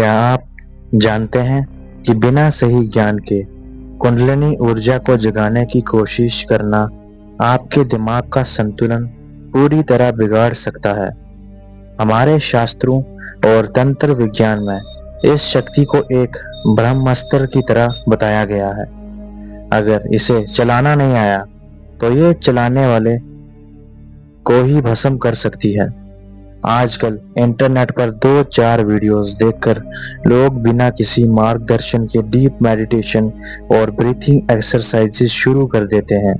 क्या आप जानते हैं कि बिना सही ज्ञान के कुंडलिनी ऊर्जा को जगाने की कोशिश करना आपके दिमाग का संतुलन पूरी तरह बिगाड़ सकता है। हमारे शास्त्रों और तंत्र विज्ञान में इस शक्ति को एक ब्रह्मास्त्र की तरह बताया गया है। अगर इसे चलाना नहीं आया तो ये चलाने वाले को ही भस्म कर सकती है। आजकल इंटरनेट पर 2-4 वीडियोस देखकर लोग बिना किसी मार्गदर्शन के डीप मेडिटेशन और ब्रीथिंग एक्सरसाइजेस शुरू कर देते हैं।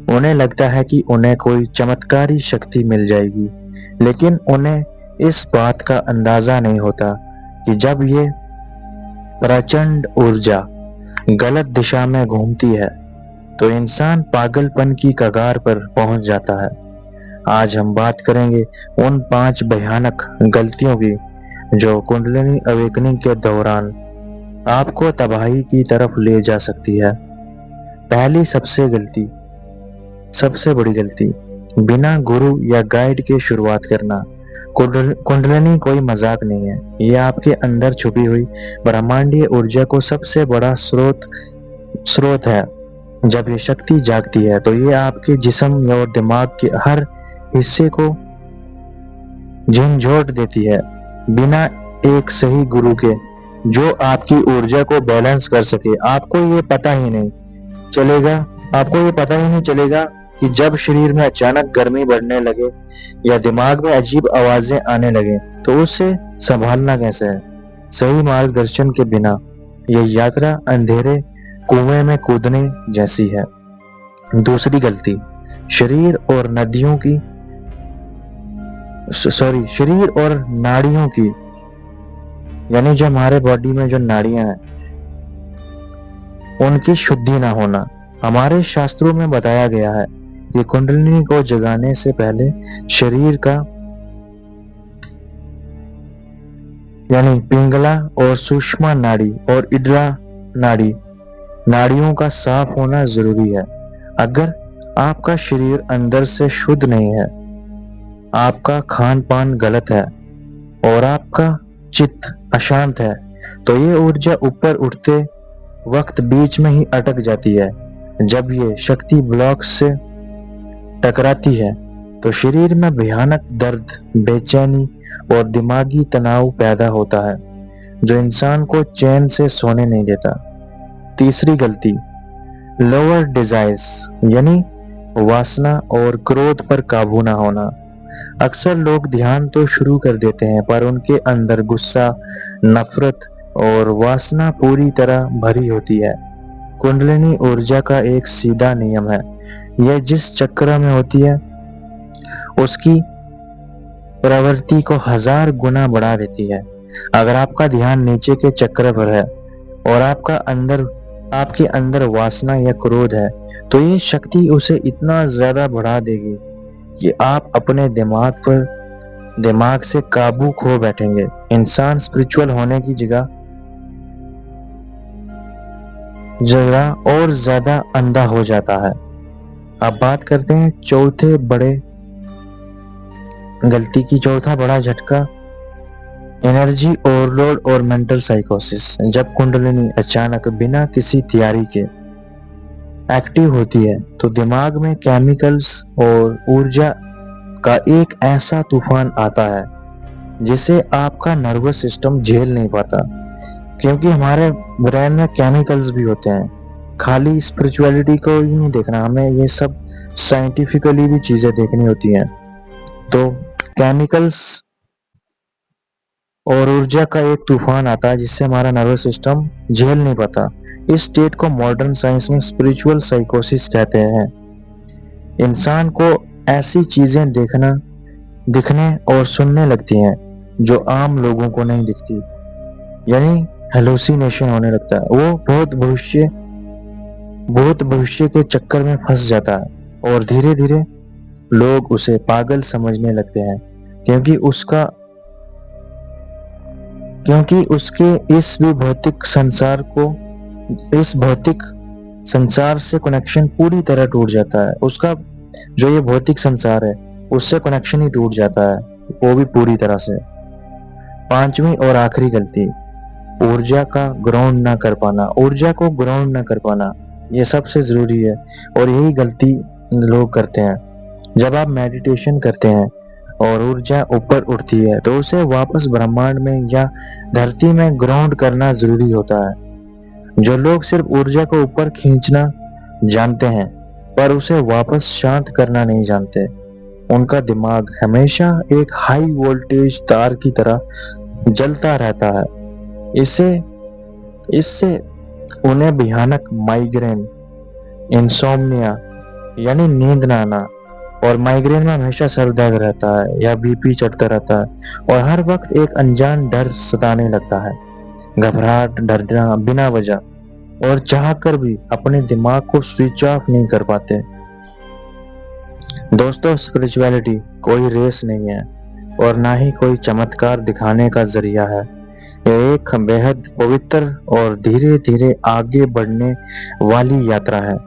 उन्हें लगता है कि उन्हें कोई चमत्कारी शक्ति मिल जाएगी, लेकिन उन्हें इस बात का अंदाजा नहीं होता कि जब ये प्रचंड ऊर्जा गलत दिशा में घूमती है तो इंसान पागलपन की कगार पर पहुंच जाता है। आज हम बात करेंगे उन 5 भयानक गलतियों की जो कुंडलिनी अवेकनिंग के दौरान आपको तबाही की तरफ ले जा सकती है। पहली सबसे बड़ी गलती, बिना गुरु या गाइड के शुरुआत करना। कुंडलिनी कोई मजाक नहीं है, ये आपके अंदर छुपी हुई ब्रह्मांडीय ऊर्जा को सबसे बड़ा स्रोत है। जब ये शक्ति जागती है तो ये आपके जिस्म और दिमाग के हर हिस्से को झंझोड़ देती है। बिना एक सही गुरु के जो आपकी ऊर्जा को बैलेंस कर सके, आपको ये पता ही नहीं चलेगा कि जब शरीर में अचानक गर्मी बढ़ने लगे या दिमाग में अजीब आवाजें आने लगे तो उसे संभालना कैसे है। सही मार्गदर्शन के बिना यह यात्रा अंधेरे कुएं में कूदने जैसी है। दूसरी गलती, शरीर और नाड़ियों की, यानी जो हमारे बॉडी में जो नाड़ियां हैं उनकी शुद्धि ना होना। हमारे शास्त्रों में बताया गया है कि कुंडलिनी को जगाने से पहले शरीर का यानी पिंगला और सूक्ष्म नाड़ी और इडरा नाड़ियों का साफ होना जरूरी है। अगर आपका शरीर अंदर से शुद्ध नहीं है, आपका खान पान गलत है और आपका चित्त अशांत है तो ये ऊर्जा ऊपर उठते वक्त बीच में ही अटक जाती है। जब ये शक्ति ब्लॉक से टकराती है तो शरीर में भयानक दर्द, बेचैनी और दिमागी तनाव पैदा होता है जो इंसान को चैन से सोने नहीं देता। तीसरी गलती, लोअर डिजायर्स यानी वासना और क्रोध पर काबू ना होना। अक्सर लोग ध्यान तो शुरू कर देते हैं पर उनके अंदर गुस्सा, नफरत और वासना पूरी तरह भरी होती है। कुंडलिनी ऊर्जा का एक सीधा नियम है, यह जिस चक्र में होती है उसकी प्रवृत्ति को 1000 गुना बढ़ा देती है। अगर आपका ध्यान नीचे के चक्र पर है और आपके अंदर वासना या क्रोध है तो ये शक्ति उसे इतना ज्यादा बढ़ा देगी कि आप अपने दिमाग से काबू खो बैठेंगे। इंसान स्पिरिचुअल होने की जगह और ज्यादा अंधा हो जाता है। अब बात करते हैं चौथा बड़ा झटका, एनर्जी ओवरलोड और मेंटल साइकोसिस। जब कुंडलिनी अचानक बिना किसी तैयारी के एक्टिव होती है तो दिमाग में केमिकल्स और ऊर्जा का एक ऐसा तूफान आता है जिसे आपका नर्वस सिस्टम झेल नहीं पाता, क्योंकि हमारे ब्रेन में केमिकल्स भी होते हैं। खाली स्पिरिचुअलिटी को ही नहीं देखना, हमें ये सब साइंटिफिकली भी चीजें देखनी होती हैं। तो केमिकल्स और ऊर्जा का एक तूफान आता है जिससे हमारा नर्वस सिस्टम झेल नहीं पाता। इस स्टेट को मॉडर्न साइंस में स्पिरिचुअल साइकोसिस कहते हैं। इंसान को ऐसी चीजें दिखने और सुनने लगती हैं जो आम लोगों को नहीं दिखती, यानी हेलुसिनेशन होने लगता है। वो बहुत भविष्य के चक्कर में फंस जाता है और धीरे धीरे लोग उसे पागल समझने लगते हैं, क्योंकि उसके इस भौतिक संसार से कनेक्शन पूरी तरह टूट जाता है। उसका जो ये भौतिक संसार है उससे कनेक्शन ही टूट जाता है, वो भी पूरी तरह से। पांचवी और आखिरी गलती, ऊर्जा का ग्राउंड ना कर पाना। ऊर्जा को ग्राउंड ना कर पाना, ये सबसे जरूरी है और यही गलती लोग करते हैं। जब आप मेडिटेशन करते हैं और ऊर्जा ऊपर उठती है तो उसे वापस ब्रह्मांड में या धरती में ग्राउंड करना जरूरी होता है। जो लोग सिर्फ ऊर्जा को ऊपर खींचना जानते हैं पर उसे वापस शांत करना नहीं जानते, उनका दिमाग हमेशा एक हाई वोल्टेज तार की तरह जलता रहता है। इससे इससे उन्हें भयानक माइग्रेन, इंसोम्निया यानी नींद न आना, और माइग्रेन में हमेशा सर दर्द रहता है या बीपी चढ़ता रहता है और हर वक्त एक अनजान डर सताने लगता है। घबराहट, डरना बिना वजह, और चाहकर भी अपने दिमाग को स्विच ऑफ नहीं कर पाते। दोस्तों, स्पिरिचुअलिटी कोई रेस नहीं है और ना ही कोई चमत्कार दिखाने का जरिया है। यह एक बेहद पवित्र और धीरे धीरे आगे बढ़ने वाली यात्रा है।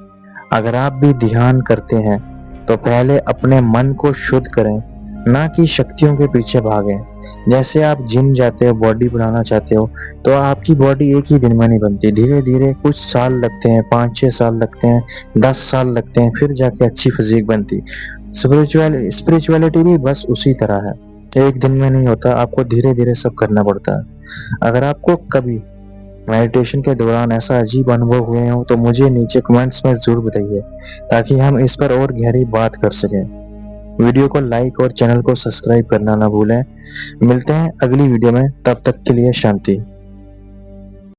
अगर आप भी ध्यान करते हैं तो पहले अपने मन को शुद्ध करें, ना कि शक्तियों के पीछे भागें। जैसे आप जिम जाते हो, बॉडी बनाना चाहते हो, तो आपकी बॉडी एक ही दिन में नहीं बनती। धीरे धीरे कुछ साल लगते हैं, 5-6 साल लगते हैं, 10 साल लगते हैं, फिर जाके अच्छी फिजिक बनती। स्पिरिचुअलिटी भी बस उसी तरह है, एक दिन में नहीं होता, आपको धीरे धीरे सब करना पड़ता है। अगर आपको कभी मेडिटेशन के दौरान ऐसा अजीब अनुभव हुए हो तो मुझे नीचे कमेंट्स में जरूर बताइए ताकि हम इस पर और गहरी बात कर सकें। वीडियो को लाइक और चैनल को सब्सक्राइब करना ना भूलें। मिलते हैं अगली वीडियो में, तब तक के लिए शांति।